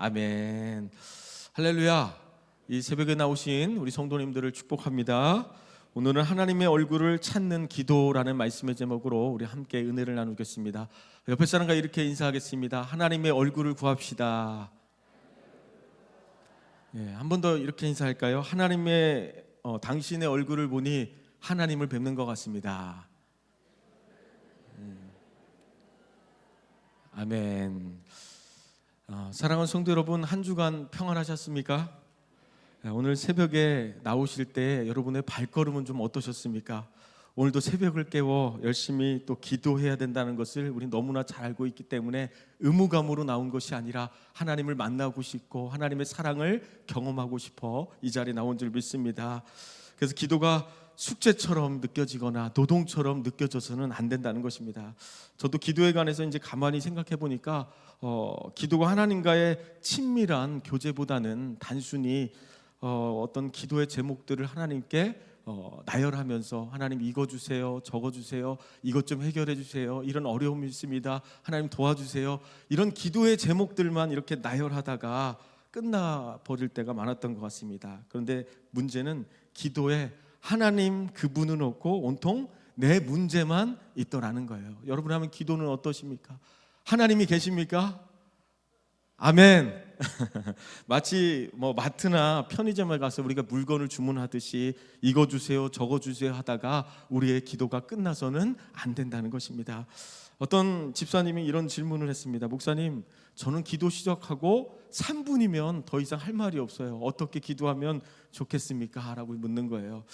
아멘. 할렐루야. 이 새벽에 나오신 우리 성도님들을 축복합니다. 오늘은 하나님의 얼굴을 찾는 기도라는 말씀의 제목으로 우리 함께 은혜를 나누겠습니다. 옆에 사람과 이렇게 인사하겠습니다. 하나님의 얼굴을 구합시다. 한 번 더 이렇게 인사할까요? 하나님의 당신의 얼굴을 보니 하나님을 뵙는 것 같습니다. 아멘. 사랑하는 성도 여러분, 한 주간 평안하셨습니까? 오늘 새벽에 나오실 때 여러분의 발걸음은 좀 어떠셨습니까? 오늘도 새벽을 깨워 열심히 또 기도해야 된다는 것을 우리 너무나 잘 알고 있기 때문에 의무감으로 나온 것이 아니라 하나님을 만나고 싶고 하나님의 사랑을 경험하고 싶어 이 자리에 나온 줄 믿습니다. 그래서 기도가 숙제처럼 느껴지거나 노동처럼 느껴져서는 안 된다는 것입니다. 저도 기도에 관해서 이제 가만히 생각해 보니까 기도가 하나님과의 친밀한 교제보다는 단순히 어떤 기도의 제목들을 하나님께 나열하면서 하나님 이거 주세요, 저거 주세요, 이것 좀 해결해 주세요, 이런 어려움이 있습니다, 하나님 도와주세요, 이런 기도의 제목들만 이렇게 나열하다가 끝나버릴 때가 많았던 것 같습니다. 그런데 문제는 기도에 하나님 그분은 없고 온통 내 문제만 있더라는 거예요. 여러분 하면 기도는 어떠십니까? 하나님이 계십니까? 아멘. 마치 마트나 편의점에 가서 우리가 물건을 주문하듯이 이거 주세요 저거 주세요 하다가 우리의 기도가 끝나서는 안 된다는 것입니다. 어떤 집사님이 이런 질문을 했습니다. 목사님, 저는 기도 시작하고 3분이면 더 이상 할 말이 없어요. 어떻게 기도하면 좋겠습니까? 라고 묻는 거예요.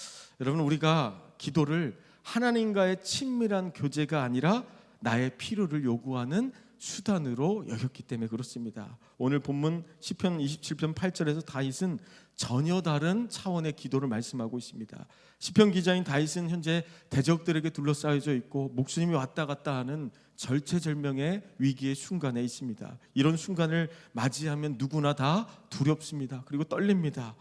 여러분, 우리가 기도를 하나님과의 친밀한 교제가 아니라 나의 필요를 요구하는 수단으로 여겼기 때문에 그렇습니다. 오늘 본문 시편 27편 8절에서 다윗은 전혀 다른 차원의 기도를 말씀하고 있습니다. 시편 기자인 다윗은 현재 대적들에게 둘러싸여져 있고 목숨이 왔다 갔다 하는 절체절명의 위기의 순간에 있습니다. 이런 순간을 맞이하면 누구나 다 두렵습니다. 그리고 떨립니다.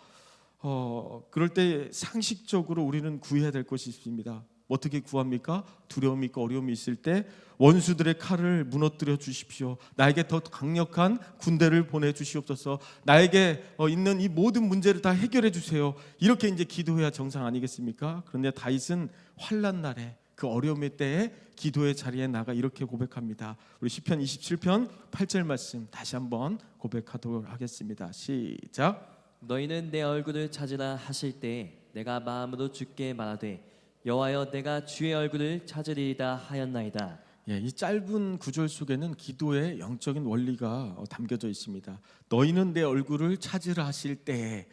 그럴 때 상식적으로 우리는 구해야 될 것이 있습니다. 어떻게 구합니까? 두려움이 있고 어려움이 있을 때 원수들의 칼을 무너뜨려 주십시오. 나에게 더 강력한 군대를 보내주시옵소서. 나에게 있는 이 모든 문제를 다 해결해 주세요. 이렇게 이제 기도해야 정상 아니겠습니까? 그런데 다윗은 환난 날에 그 어려움의 때에 기도의 자리에 나가 이렇게 고백합니다. 우리 시편 27편 8절 말씀 다시 한번 고백하도록 하겠습니다. 시작. 너희는 내 얼굴을 찾으라 하실 때 내가 마음으로 주께 말하되 여호와여 내가 주의 얼굴을 찾으리이다 하였나이다. 이 짧은 구절 속에는 기도의 영적인 원리가 담겨져 있습니다. 너희는 내 얼굴을 찾으라 하실 때,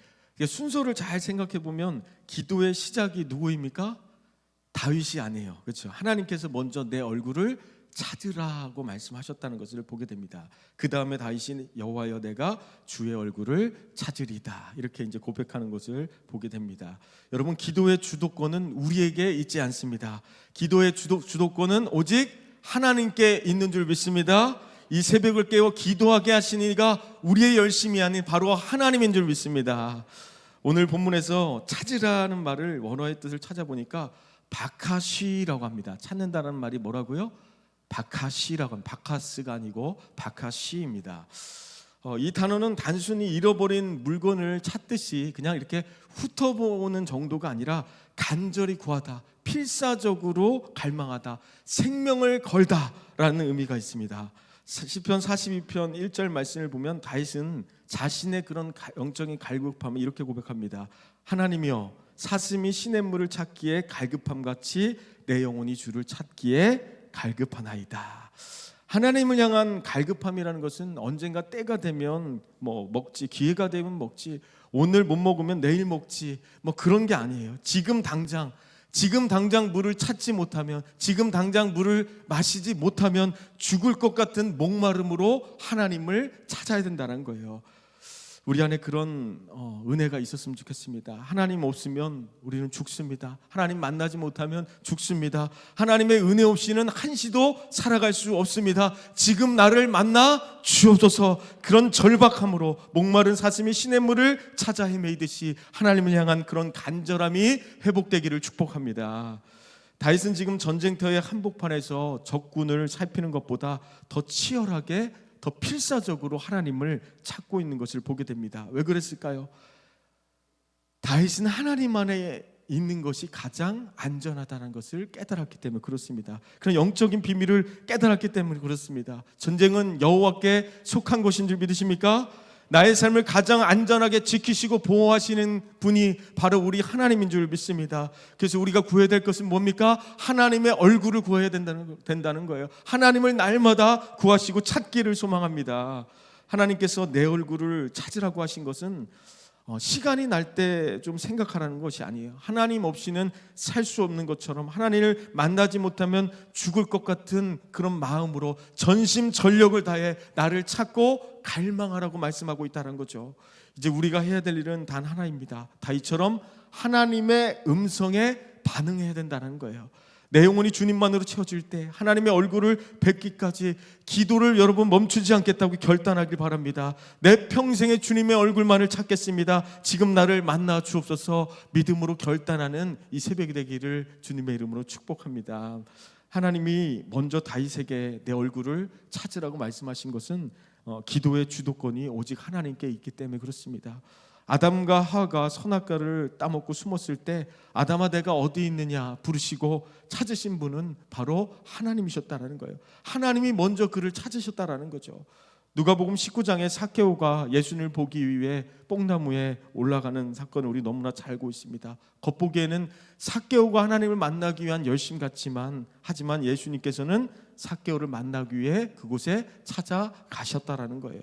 순서를 잘 생각해 보면 기도의 시작이 누구입니까? 다윗이 아니에요. 그렇죠? 하나님께서 먼저 내 얼굴을 찾으라고 말씀하셨다는 것을 보게 됩니다. 그 다음에 다윗이 여호와여 내가 주의 얼굴을 찾으리다 이렇게 이제 고백하는 것을 보게 됩니다. 여러분, 기도의 주도권은 우리에게 있지 않습니다. 기도의 주도권은 오직 하나님께 있는 줄 믿습니다. 이 새벽을 깨워 기도하게 하신 이가 우리의 열심이 아닌 바로 하나님인 줄 믿습니다. 오늘 본문에서 찾으라는 말을 원어의 뜻을 찾아보니까 바카시라고 합니다. 찾는다는 말이 뭐라고요? 바카시라고 합니다. 바카스가 아니고 바카시입니다. 이 단어는 단순히 잃어버린 물건을 찾듯이 그냥 이렇게 훑어보는 정도가 아니라 간절히 구하다, 필사적으로 갈망하다, 생명을 걸다라는 의미가 있습니다. 시편 42편 1절 말씀을 보면 다윗은 자신의 그런 영적인 갈급함을 이렇게 고백합니다. 하나님이여 사슴이 시냇물을 찾기에 갈급함같이 내 영혼이 주를 찾기에 갈급하나이다. 하나님을 향한 갈급함이라는 것은 언젠가 때가 되면 먹지, 기회가 되면 먹지, 오늘 못 먹으면 내일 먹지, 그런 게 아니에요. 지금 당장 물을 찾지 못하면, 지금 당장 물을 마시지 못하면 죽을 것 같은 목마름으로 하나님을 찾아야 된다는 거예요. 우리 안에 그런 은혜가 있었으면 좋겠습니다. 하나님 없으면 우리는 죽습니다. 하나님 만나지 못하면 죽습니다. 하나님의 은혜 없이는 한시도 살아갈 수 없습니다. 지금 나를 만나 주옵소서. 그런 절박함으로 목마른 사슴이 시냇물을 찾아 헤매이듯이 하나님을 향한 그런 간절함이 회복되기를 축복합니다. 다윗은 지금 전쟁터의 한복판에서 적군을 살피는 것보다 더 치열하게 더 필사적으로 하나님을 찾고 있는 것을 보게 됩니다. 왜 그랬을까요? 다윗은 하나님 안에 있는 것이 가장 안전하다는 것을 깨달았기 때문에 그렇습니다. 그런 영적인 비밀을 깨달았기 때문에 그렇습니다. 전쟁은 여호와께 속한 것인 줄 믿으십니까? 나의 삶을 가장 안전하게 지키시고 보호하시는 분이 바로 우리 하나님인 줄 믿습니다. 그래서 우리가 구해야 될 것은 뭡니까? 하나님의 얼굴을 구해야 된다는 거예요. 하나님을 날마다 구하시고 찾기를 소망합니다. 하나님께서 내 얼굴을 찾으라고 하신 것은 시간이 날 때 좀 생각하라는 것이 아니에요. 하나님 없이는 살 수 없는 것처럼 하나님을 만나지 못하면 죽을 것 같은 그런 마음으로 전심전력을 다해 나를 찾고 갈망하라고 말씀하고 있다는 거죠. 이제 우리가 해야 될 일은 단 하나입니다. 다윗처럼 하나님의 음성에 반응해야 된다는 거예요. 내 영혼이 주님만으로 채워질 때 하나님의 얼굴을 뵙기까지 기도를 여러분 멈추지 않겠다고 결단하길 바랍니다. 내 평생에 주님의 얼굴만을 찾겠습니다. 지금 나를 만나 주옵소서 믿음으로 결단하는 이 새벽이 되기를 주님의 이름으로 축복합니다. 하나님이 먼저 다윗에게 내 얼굴을 찾으라고 말씀하신 것은 기도의 주도권이 오직 하나님께 있기 때문에 그렇습니다. 아담과 하와가 선악과를 따먹고 숨었을 때 아담아 내가 어디 있느냐 부르시고 찾으신 분은 바로 하나님이셨다라는 거예요. 하나님이 먼저 그를 찾으셨다라는 거죠. 누가복음 19장에 삭개오가 예수님을 보기 위해 뽕나무에 올라가는 사건을 우리 너무나 잘 알고 있습니다. 겉보기에는 삭개오가 하나님을 만나기 위한 열심 같지만 하지만 예수님께서는 삭개오를 만나기 위해 그곳에 찾아가셨다라는 거예요.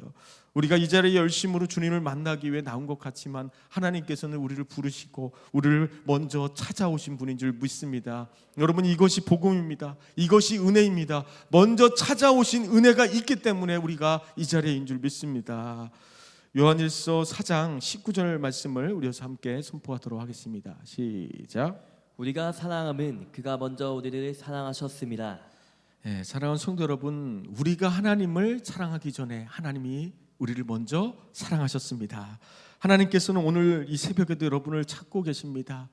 우리가 이 자리에 열심으로 주님을 만나기 위해 나온 것 같지만 하나님께서는 우리를 부르시고 우리를 먼저 찾아오신 분인 줄 믿습니다. 여러분 이것이 복음입니다. 이것이 은혜입니다. 먼저 찾아오신 은혜가 있기 때문에 우리가 이 자리에인 줄 믿습니다. 요한일서 4장 19절 말씀을 우리여서 함께 선포하도록 하겠습니다. 시작. 우리가 사랑함은 그가 먼저 우리를 사랑하셨습니다. 사랑하는 성도 여러분, 우리가 하나님을 사랑하기 전에 하나님이 우리를 먼저 사랑하셨습니다. 하나님께서는 오늘 이 새벽에도 여러분을 찾고 계십니다.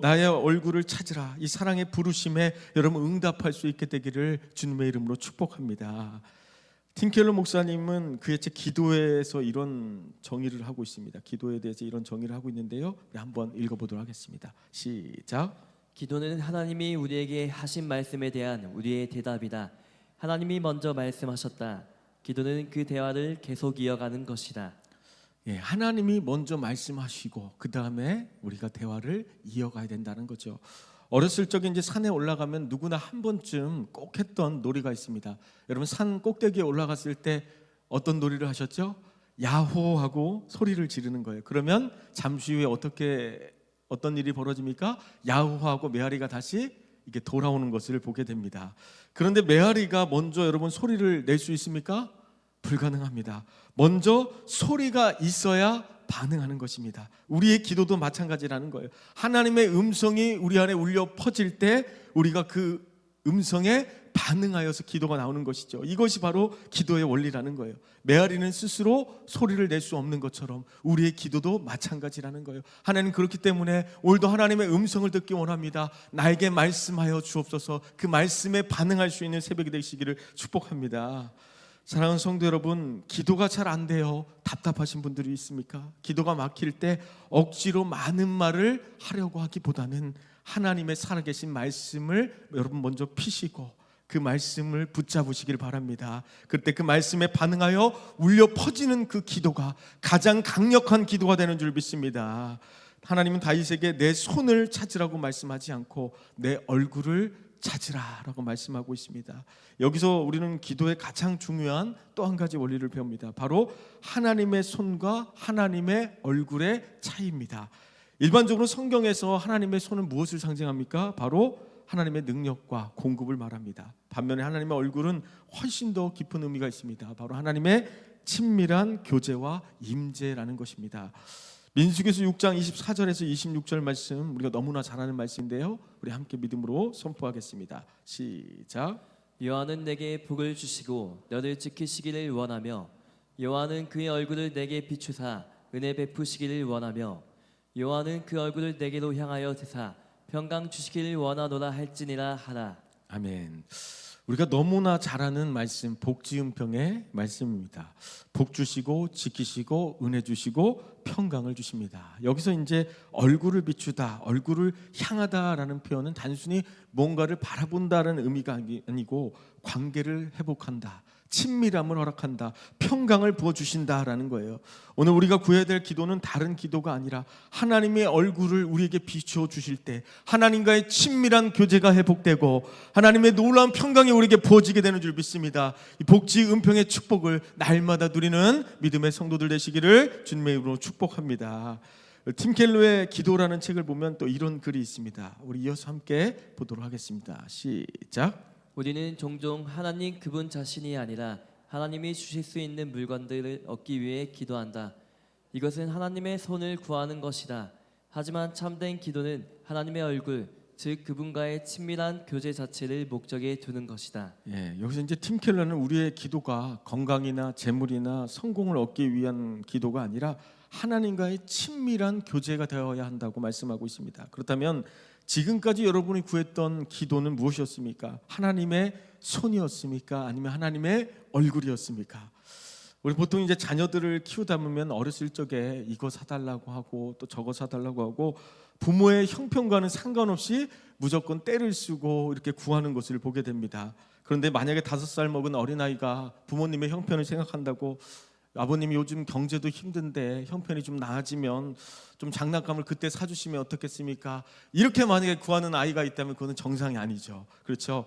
나의 얼굴을 찾으라. 이 사랑의 부르심에 여러분 응답할 수 있게 되기를 주님의 이름으로 축복합니다. 팀켈러 목사님은 그의 책 기도에서 이런 정의를 하고 있습니다. 기도에 대해서 이런 정의를 하고 있는데요. 우리 한번 읽어보도록 하겠습니다. 시작. 기도는 하나님이 우리에게 하신 말씀에 대한 우리의 대답이다. 하나님이 먼저 말씀하셨다. 기도는 그 대화를 계속 이어가는 것이다. 하나님이 먼저 말씀하시고 그 다음에 우리가 대화를 이어가야 된다는 거죠. 어렸을 적에 이제 산에 올라가면 누구나 한 번쯤 꼭 했던 놀이가 있습니다. 여러분 산 꼭대기에 올라갔을 때 어떤 놀이를 하셨죠? 야호하고 소리를 지르는 거예요. 그러면 잠시 후에 어떤 일이 벌어집니까? 야호하고 메아리가 다시 이게 돌아오는 것을 보게 됩니다. 그런데 메아리가 먼저 여러분 소리를 낼 수 있습니까? 불가능합니다. 먼저 소리가 있어야 반응하는 것입니다. 우리의 기도도 마찬가지라는 거예요. 하나님의 음성이 우리 안에 울려 퍼질 때 우리가 그 음성에 반응하여서 기도가 나오는 것이죠. 이것이 바로 기도의 원리라는 거예요. 메아리는 스스로 소리를 낼 수 없는 것처럼 우리의 기도도 마찬가지라는 거예요. 하나님 그렇기 때문에 오늘도 하나님의 음성을 듣기 원합니다. 나에게 말씀하여 주옵소서. 그 말씀에 반응할 수 있는 새벽이 되시기를 축복합니다. 사랑하는 성도 여러분, 기도가 잘 안 돼요. 답답하신 분들이 있습니까? 기도가 막힐 때 억지로 많은 말을 하려고 하기보다는 하나님의 살아계신 말씀을 여러분 먼저 피시고 그 말씀을 붙잡으시길 바랍니다. 그때 그 말씀에 반응하여 울려 퍼지는 그 기도가 가장 강력한 기도가 되는 줄 믿습니다. 하나님은 다윗에게 내 손을 찾으라고 말씀하지 않고 내 얼굴을 찾으라라고 말씀하고 있습니다. 여기서 우리는 기도의 가장 중요한 또 한 가지 원리를 배웁니다. 바로 하나님의 손과 하나님의 얼굴의 차이입니다. 일반적으로 성경에서 하나님의 손은 무엇을 상징합니까? 바로 하나님의 능력과 공급을 말합니다. 반면에 하나님의 얼굴은 훨씬 더 깊은 의미가 있습니다. 바로 하나님의 친밀한 교제와 임재라는 것입니다. 민수기서 6장 24절에서 26절 말씀 우리가 너무나 잘 아는 말씀인데요. 우리 함께 믿음으로 선포하겠습니다. 시작. 여호와는 내게 복을 주시고 너를 지키시기를 원하며 여호와는 그의 얼굴을 내게 비추사 은혜 베푸시기를 원하며 여호와는 그 얼굴을 내게로 향하여 드사 평강 주시기를 원하노라 할지니라 하라. 아멘. 우리가 너무나 잘 아는 말씀, 복지은평의 말씀입니다. 복 주시고 지키시고 은혜 주시고 평강을 주십니다. 여기서 이제 얼굴을 비추다, 얼굴을 향하다라는 표현은 단순히 뭔가를 바라본다는 의미가 아니고 관계를 회복한다, 친밀함을 허락한다, 평강을 부어주신다라는 거예요. 오늘 우리가 구해야 될 기도는 다른 기도가 아니라 하나님의 얼굴을 우리에게 비추어 주실 때 하나님과의 친밀한 교제가 회복되고 하나님의 놀라운 평강이 우리에게 부어지게 되는 줄 믿습니다. 이 복지 은평의 축복을 날마다 누리는 믿음의 성도들 되시기를 주님의 이름으로 축복합니다. 팀 켈러의 기도라는 책을 보면 또 이런 글이 있습니다. 우리 이어서 함께 보도록 하겠습니다. 시작. 우리는 종종 하나님 그분 자신이 아니라 하나님이 주실 수 있는 물건들을 얻기 위해 기도한다. 이것은 하나님의 손을 구하는 것이다. 하지만 참된 기도는 하나님의 얼굴, 즉 그분과의 친밀한 교제 자체를 목적에 두는 것이다. 여기서 이제 팀 켈러는 우리의 기도가 건강이나 재물이나 성공을 얻기 위한 기도가 아니라 하나님과의 친밀한 교제가 되어야 한다고 말씀하고 있습니다. 그렇다면 지금까지 여러분이 구했던 기도는 무엇이었습니까? 하나님의 손이었습니까? 아니면 하나님의 얼굴이었습니까? 우리 보통 이제 자녀들을 키우다 보면 어렸을 적에 이거 사달라고 하고 또 저거 사달라고 하고 부모의 형편과는 상관없이 무조건 떼를 쓰고 이렇게 구하는 것을 보게 됩니다. 그런데 만약에 5살 먹은 어린아이가 부모님의 형편을 생각한다고 아버님이 요즘 경제도 힘든데 형편이 좀 나아지면 좀 장난감을 그때 사주시면 어떻겠습니까? 이렇게 만약에 구하는 아이가 있다면 그거는 정상이 아니죠. 그렇죠?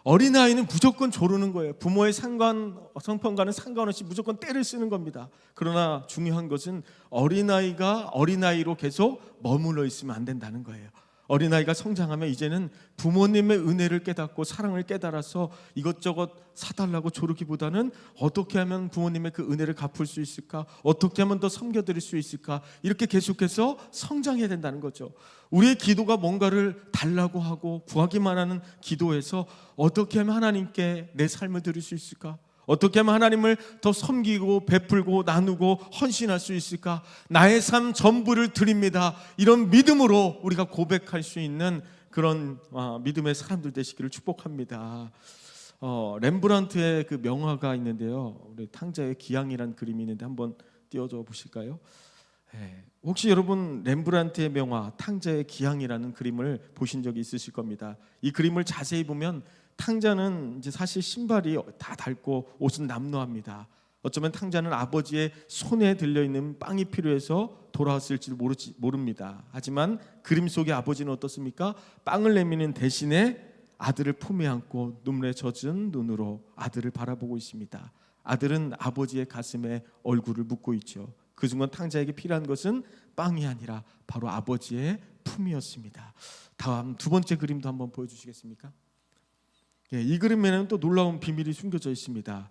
어린아이는 무조건 조르는 거예요. 부모의 성품과는 상관없이 무조건 떼를 쓰는 겁니다. 그러나 중요한 것은 어린아이가 어린아이로 계속 머물러 있으면 안 된다는 거예요. 어린아이가 성장하면 이제는 부모님의 은혜를 깨닫고 사랑을 깨달아서 이것저것 사달라고 조르기보다는 어떻게 하면 부모님의 그 은혜를 갚을 수 있을까? 어떻게 하면 더 섬겨드릴 수 있을까? 이렇게 계속해서 성장해야 된다는 거죠. 우리의 기도가 뭔가를 달라고 하고 구하기만 하는 기도에서 어떻게 하면 하나님께 내 삶을 드릴 수 있을까? 어떻게 하면 하나님을 더 섬기고 베풀고 나누고 헌신할 수 있을까? 나의 삶 전부를 드립니다. 이런 믿음으로 우리가 고백할 수 있는 그런 믿음의 사람들 되시기를 축복합니다. 렘브란트의 그 명화가 있는데요. 우리 탕자의 기양이라는 그림이 있는데 한번 띄워줘 보실까요? 혹시 여러분 렘브란트의 명화 탕자의 기양이라는 그림을 보신 적이 있으실 겁니다. 이 그림을 자세히 보면 탕자는 이제 사실 신발이 다 닳고 옷은 남루합니다. 어쩌면 탕자는 아버지의 손에 들려있는 빵이 필요해서 돌아왔을지도 모릅니다. 하지만 그림 속의 아버지는 어떻습니까? 빵을 내미는 대신에 아들을 품에 안고 눈물에 젖은 눈으로 아들을 바라보고 있습니다. 아들은 아버지의 가슴에 얼굴을 묻고 있죠. 그 순간 탕자에게 필요한 것은 빵이 아니라 바로 아버지의 품이었습니다. 다음 두 번째 그림도 한번 보여주시겠습니까? 이 그림에는 또 놀라운 비밀이 숨겨져 있습니다.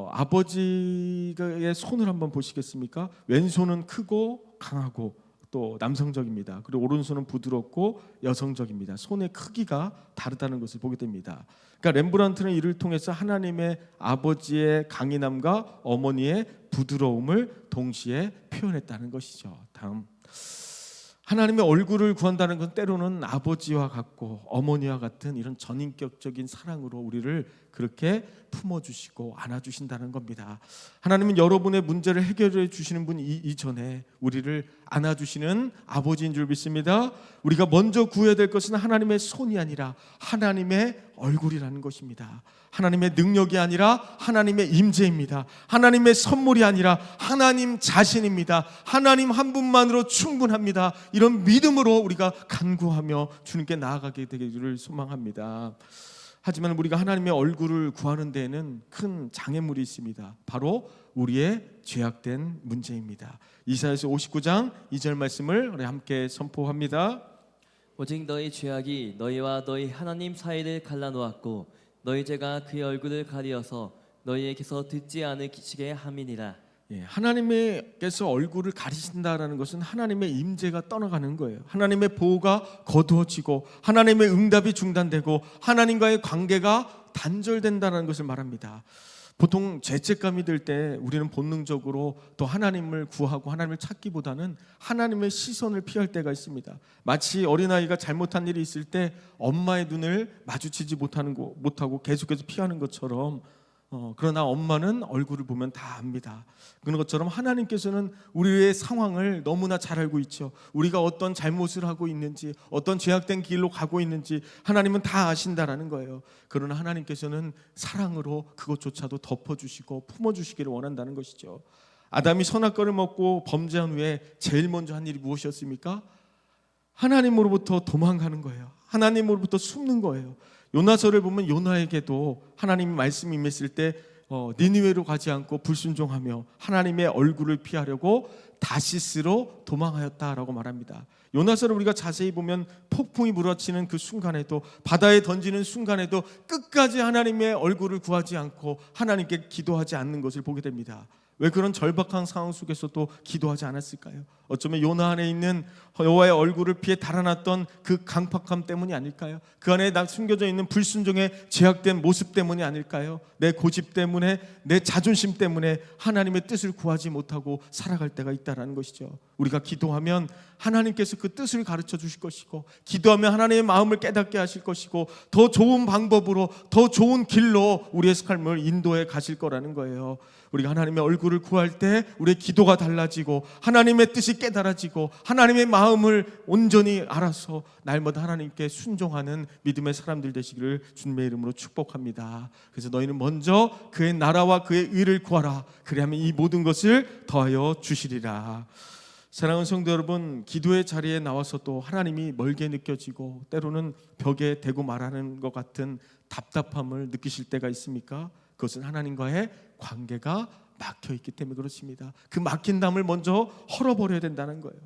아버지의 손을 한번 보시겠습니까? 왼손은 크고 강하고 또 남성적입니다. 그리고 오른손은 부드럽고 여성적입니다. 손의 크기가 다르다는 것을 보게 됩니다. 그러니까 렘브란트는 이를 통해서 하나님의 아버지의 강인함과 어머니의 부드러움을 동시에 표현했다는 것이죠. 다음, 하나님의 얼굴을 구한다는 것은 때로는 아버지와 같고 어머니와 같은 이런 전인격적인 사랑으로 우리를 그렇게 품어주시고 안아주신다는 겁니다. 하나님은 여러분의 문제를 해결해 주시는 분 이전에 우리를 안아주시는 아버지인 줄 믿습니다. 우리가 먼저 구해야 될 것은 하나님의 손이 아니라 하나님의 얼굴이라는 것입니다. 하나님의 능력이 아니라 하나님의 임재입니다. 하나님의 선물이 아니라 하나님 자신입니다. 하나님 한 분만으로 충분합니다. 이런 믿음으로 우리가 간구하며 주님께 나아가게 되기를 소망합니다. 하지만 우리가 하나님의 얼굴을 구하는 데에는 큰 장애물이 있습니다. 바로 우리의 죄악된 문제입니다. 이사야서 59장 2절 말씀을 우리 함께 선포합니다. 오직 너희 죄악이 너희와 너희 하나님 사이를 갈라놓았고 너희 죄가 그의 얼굴을 가리어서 너희에게서 듣지 않으시게 함이니라. 하나님께서 얼굴을 가리신다라는 것은 하나님의 임재가 떠나가는 거예요. 하나님의 보호가 거두어지고 하나님의 응답이 중단되고 하나님과의 관계가 단절된다는 것을 말합니다. 보통 죄책감이 들 때 우리는 본능적으로 또 하나님을 구하고 하나님을 찾기보다는 하나님의 시선을 피할 때가 있습니다. 마치 어린아이가 잘못한 일이 있을 때 엄마의 눈을 마주치지 못하고 계속해서 피하는 것처럼, 그러나 엄마는 얼굴을 보면 다 압니다. 그런 것처럼 하나님께서는 우리의 상황을 너무나 잘 알고 있죠. 우리가 어떤 잘못을 하고 있는지, 어떤 죄악된 길로 가고 있는지 하나님은 다 아신다라는 거예요. 그러나 하나님께서는 사랑으로 그것조차도 덮어주시고 품어주시기를 원한다는 것이죠. 아담이 선악과를 먹고 범죄한 후에 제일 먼저 한 일이 무엇이었습니까? 하나님으로부터 도망가는 거예요. 하나님으로부터 숨는 거예요. 요나서를 보면 요나에게도 하나님이 말씀이 임했을 때 니느웨로 가지 않고 불순종하며 하나님의 얼굴을 피하려고 다시스로 도망하였다라고 말합니다. 요나서를 우리가 자세히 보면 폭풍이 몰아치는 그 순간에도, 바다에 던지는 순간에도 끝까지 하나님의 얼굴을 구하지 않고 하나님께 기도하지 않는 것을 보게 됩니다. 왜 그런 절박한 상황 속에서도 기도하지 않았을까요? 어쩌면 요나 안에 있는 여호와의 얼굴을 피해 달아났던 그 강팍함 때문이 아닐까요? 그 안에 숨겨져 있는 불순종의 죄악된 모습 때문이 아닐까요? 내 고집 때문에, 내 자존심 때문에 하나님의 뜻을 구하지 못하고 살아갈 때가 있다는 것이죠. 우리가 기도하면 하나님께서 그 뜻을 가르쳐 주실 것이고, 기도하면 하나님의 마음을 깨닫게 하실 것이고, 더 좋은 방법으로, 더 좋은 길로 우리의 삶을 인도해 가실 거라는 거예요. 우리가 하나님의 얼굴을 구할 때 우리의 기도가 달라지고, 하나님의 뜻이 깨달아지고, 하나님의 마음을 온전히 알아서 날마다 하나님께 순종하는 믿음의 사람들 되시기를 주님의 이름으로 축복합니다. 그래서 너희는 먼저 그의 나라와 그의 의를 구하라. 그리하면 이 모든 것을 더하여 주시리라. 사랑하는 성도 여러분, 기도의 자리에 나와서도 하나님이 멀게 느껴지고 때로는 벽에 대고 말하는 것 같은 답답함을 느끼실 때가 있습니까? 그것은 하나님과의 관계가 막혀있기 때문에 그렇습니다. 그 막힌 담을 먼저 헐어버려야 된다는 거예요.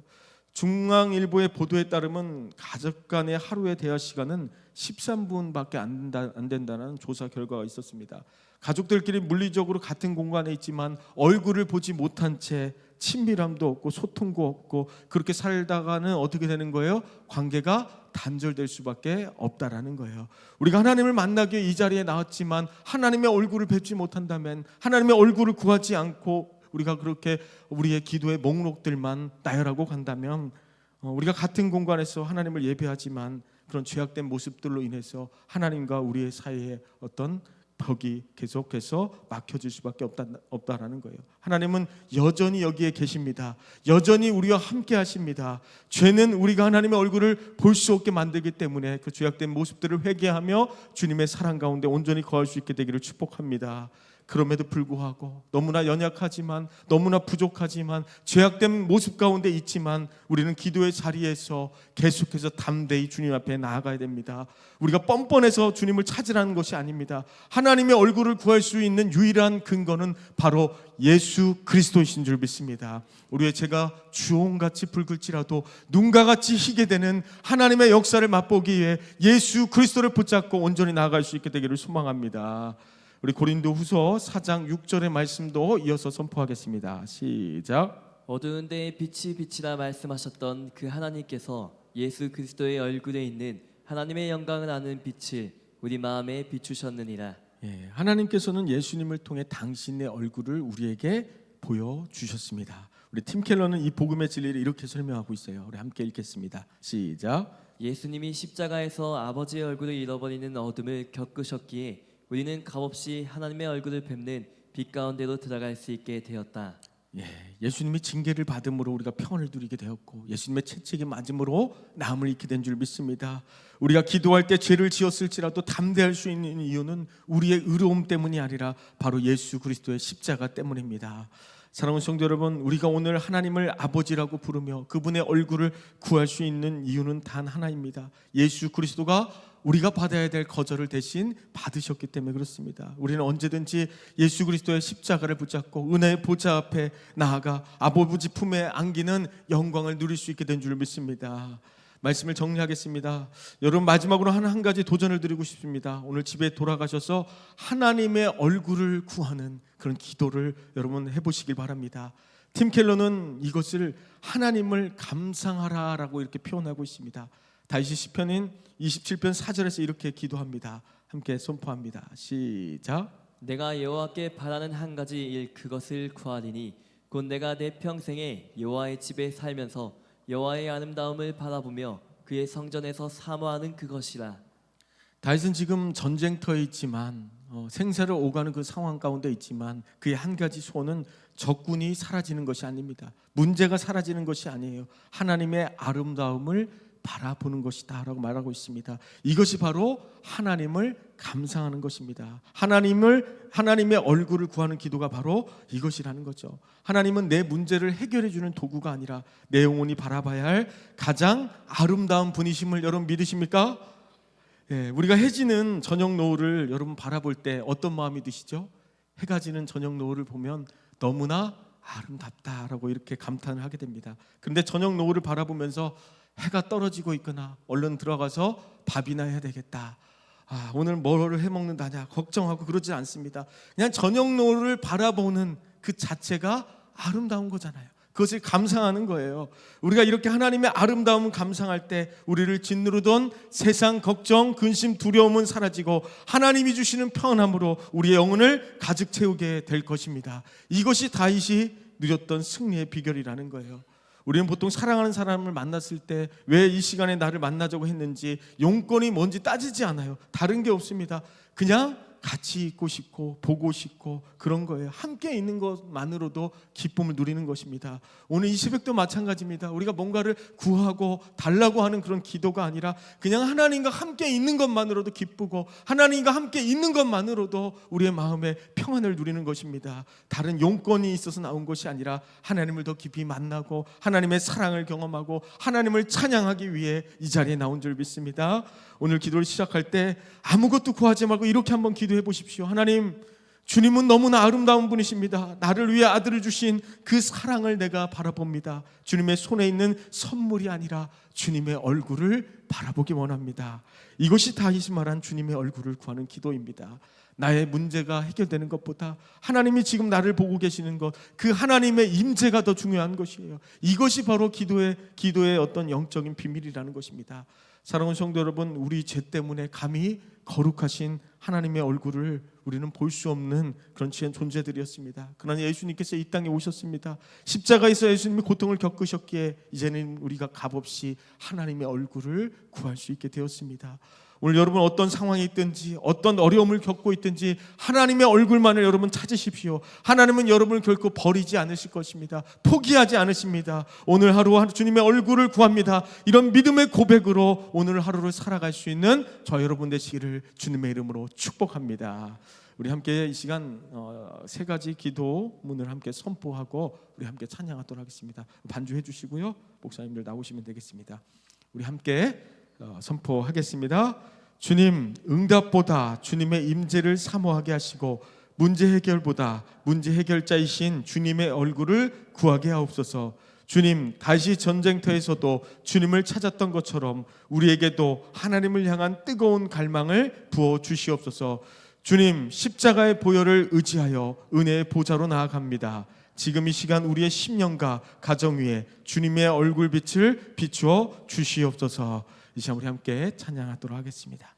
중앙일보의 보도에 따르면 가족 간의 하루의 대화 시간은 13분밖에 안 된다는 조사 결과가 있었습니다. 가족들끼리 물리적으로 같은 공간에 있지만 얼굴을 보지 못한 채 친밀함도 없고 소통도 없고 그렇게 살다가는 어떻게 되는 거예요? 관계가 단절될 수밖에 없다라는 거예요. 우리가 하나님을 만나기 위해 이 자리에 나왔지만 하나님의 얼굴을 뵙지 못한다면, 하나님의 얼굴을 구하지 않고 우리가 그렇게 우리의 기도의 목록들만 나열하고 간다면, 우리가 같은 공간에서 하나님을 예배하지만 그런 죄악된 모습들로 인해서 하나님과 우리의 사이에 어떤 벽이 계속해서 막혀질 수밖에 없다라는 거예요. 하나님은 여전히 여기에 계십니다. 여전히 우리와 함께 하십니다. 죄는 우리가 하나님의 얼굴을 볼 수 없게 만들기 때문에 그 죄악된 모습들을 회개하며 주님의 사랑 가운데 온전히 거할 수 있게 되기를 축복합니다. 그럼에도 불구하고 너무나 연약하지만, 너무나 부족하지만, 죄악된 모습 가운데 있지만 우리는 기도의 자리에서 계속해서 담대히 주님 앞에 나아가야 됩니다. 우리가 뻔뻔해서 주님을 찾으라는 것이 아닙니다. 하나님의 얼굴을 구할 수 있는 유일한 근거는 바로 예수 그리스도이신 줄 믿습니다. 우리의 죄가 주홍같이 붉을지라도 눈과 같이 희게 되는 하나님의 역사를 맛보기 위해 예수 그리스도를 붙잡고 온전히 나아갈 수 있게 되기를 소망합니다. 우리 고린도후서 4장 6절의 말씀도 이어서 선포하겠습니다. 시작. 어두운 데에 빛이 비치라 말씀하셨던 그 하나님께서 예수 그리스도의 얼굴에 있는 하나님의 영광을 아는 빛을 우리 마음에 비추셨느니라. 하나님께서는 예수님을 통해 당신의 얼굴을 우리에게 보여주셨습니다. 우리 팀 켈러는 이 복음의 진리를 이렇게 설명하고 있어요. 우리 함께 읽겠습니다. 시작. 예수님이 십자가에서 아버지의 얼굴을 잃어버리는 어둠을 겪으셨기에 우리는 값없이 하나님의 얼굴을 뵙는 빛 가운데로 들어갈 수 있게 되었다. 예수님이 징계를 받음으로 우리가 평안을 누리게 되었고, 예수님의 채찍에 맞음으로 나음을 잃게 된 줄 믿습니다. 우리가 기도할 때 죄를 지었을지라도 담대할 수 있는 이유는 우리의 의로움 때문이 아니라 바로 예수 그리스도의 십자가 때문입니다. 사랑하는 성도 여러분, 우리가 오늘 하나님을 아버지라고 부르며 그분의 얼굴을 구할 수 있는 이유는 단 하나입니다. 예수 그리스도가 우리가 받아야 될 거절을 대신 받으셨기 때문에 그렇습니다. 우리는 언제든지 예수 그리스도의 십자가를 붙잡고 은혜의 보좌 앞에 나아가 아버지 품에 안기는 영광을 누릴 수 있게 된 줄 믿습니다. 말씀을 정리하겠습니다. 여러분, 마지막으로 한 가지 도전을 드리고 싶습니다. 오늘 집에 돌아가셔서 하나님의 얼굴을 구하는 그런 기도를 여러분 해보시길 바랍니다. 팀 켈러는 이것을 하나님을 감상하라라고 이렇게 표현하고 있습니다. 다윗이 시편인 27편 4절에서 이렇게 기도합니다. 함께 선포합니다. 시작. 내가 여호와께 바라는 한 가지 일 그것을 구하리니 곧 내가 내 평생에 여호와의 집에 살면서 여호와의 아름다움을 바라보며 그의 성전에서 사모하는 그것이라. 다윗은 지금 전쟁터에 있지만 생사를 오가는 그 상황 가운데 있지만 그의 한 가지 소원은 적군이 사라지는 것이 아닙니다. 문제가 사라지는 것이 아니에요. 하나님의 아름다움을 바라보는 것이다 라고 말하고 있습니다. 이것이 바로 하나님을 감상하는 것입니다. 하나님의 얼굴을 구하는 기도가 바로 이것이라는 거죠. 하나님은 내 문제를 해결해 주는 도구가 아니라 내 영혼이 바라봐야 할 가장 아름다운 분이심을 여러분 믿으십니까? 예, 우리가 해지는 저녁 노을을 여러분 바라볼 때 어떤 마음이 드시죠? 해가 지는 저녁 노을을 보면 너무나 아름답다라고 이렇게 감탄을 하게 됩니다. 그런데 저녁 노을을 바라보면서 해가 떨어지고 있거나 얼른 들어가서 밥이나 해야 되겠다, 오늘 뭐를 해먹는다냐 걱정하고 그러지 않습니다. 그냥 저녁 노을을 바라보는 그 자체가 아름다운 거잖아요. 그것을 감상하는 거예요. 우리가 이렇게 하나님의 아름다움을 감상할 때 우리를 짓누르던 세상 걱정, 근심, 두려움은 사라지고 하나님이 주시는 평안함으로 우리의 영혼을 가득 채우게 될 것입니다. 이것이 다윗이 누렸던 승리의 비결이라는 거예요. 우리는 보통 사랑하는 사람을 만났을 때 왜 이 시간에 나를 만나자고 했는지 용건이 뭔지 따지지 않아요. 다른 게 없습니다. 그냥 같이 있고 싶고 보고 싶고 그런 거예요. 함께 있는 것만으로도 기쁨을 누리는 것입니다. 오늘 이 새벽도 마찬가지입니다. 우리가 뭔가를 구하고 달라고 하는 그런 기도가 아니라 그냥 하나님과 함께 있는 것만으로도 기쁘고 하나님과 함께 있는 것만으로도 우리의 마음에 평안을 누리는 것입니다. 다른 용건이 있어서 나온 것이 아니라 하나님을 더 깊이 만나고 하나님의 사랑을 경험하고 하나님을 찬양하기 위해 이 자리에 나온 줄 믿습니다. 오늘 기도를 시작할 때 아무것도 구하지 말고 이렇게 한번 기도해 보십시오. 하나님, 주님은 너무나 아름다운 분이십니다. 나를 위해 아들을 주신 그 사랑을 내가 바라봅니다. 주님의 손에 있는 선물이 아니라 주님의 얼굴을 바라보기 원합니다. 이것이 다윗이 말한 주님의 얼굴을 구하는 기도입니다. 나의 문제가 해결되는 것보다 하나님이 지금 나를 보고 계시는 것, 그 하나님의 임재가 더 중요한 것이에요. 이것이 바로 기도의 어떤 영적인 비밀이라는 것입니다. 사랑하는 성도 여러분, 우리 죄 때문에 감히 거룩하신 하나님의 얼굴을 우리는 볼 수 없는 그런 존재들이었습니다. 그러나 예수님께서 이 땅에 오셨습니다. 십자가에서 예수님이 고통을 겪으셨기에 이제는 우리가 값없이 하나님의 얼굴을 구할 수 있게 되었습니다. 오늘 여러분 어떤 상황이 있든지 어떤 어려움을 겪고 있든지 하나님의 얼굴만을 여러분 찾으십시오. 하나님은 여러분을 결코 버리지 않으실 것입니다. 포기하지 않으십니다. 오늘 하루 주님의 얼굴을 구합니다. 이런 믿음의 고백으로 오늘 하루를 살아갈 수 있는 저 여러분 되시기를 주님의 이름으로 축복합니다. 우리 함께 이 시간 세 가지 기도문을 함께 선포하고 우리 함께 찬양하도록 하겠습니다. 반주해 주시고요, 목사님들 나오시면 되겠습니다. 우리 함께 선포하겠습니다. 주님, 응답보다 주님의 임재를 사모하게 하시고 문제 해결보다 문제 해결자이신 주님의 얼굴을 구하게 하옵소서. 주님, 다시 전쟁터에서도 주님을 찾았던 것처럼 우리에게도 하나님을 향한 뜨거운 갈망을 부어 주시옵소서. 주님, 십자가의 보혈을 의지하여 은혜의 보좌로 나아갑니다. 지금 이 시간 우리의 심령과 가정 위에 주님의 얼굴빛을 비추어 주시옵소서. 이 시간 우리 함께 찬양하도록 하겠습니다.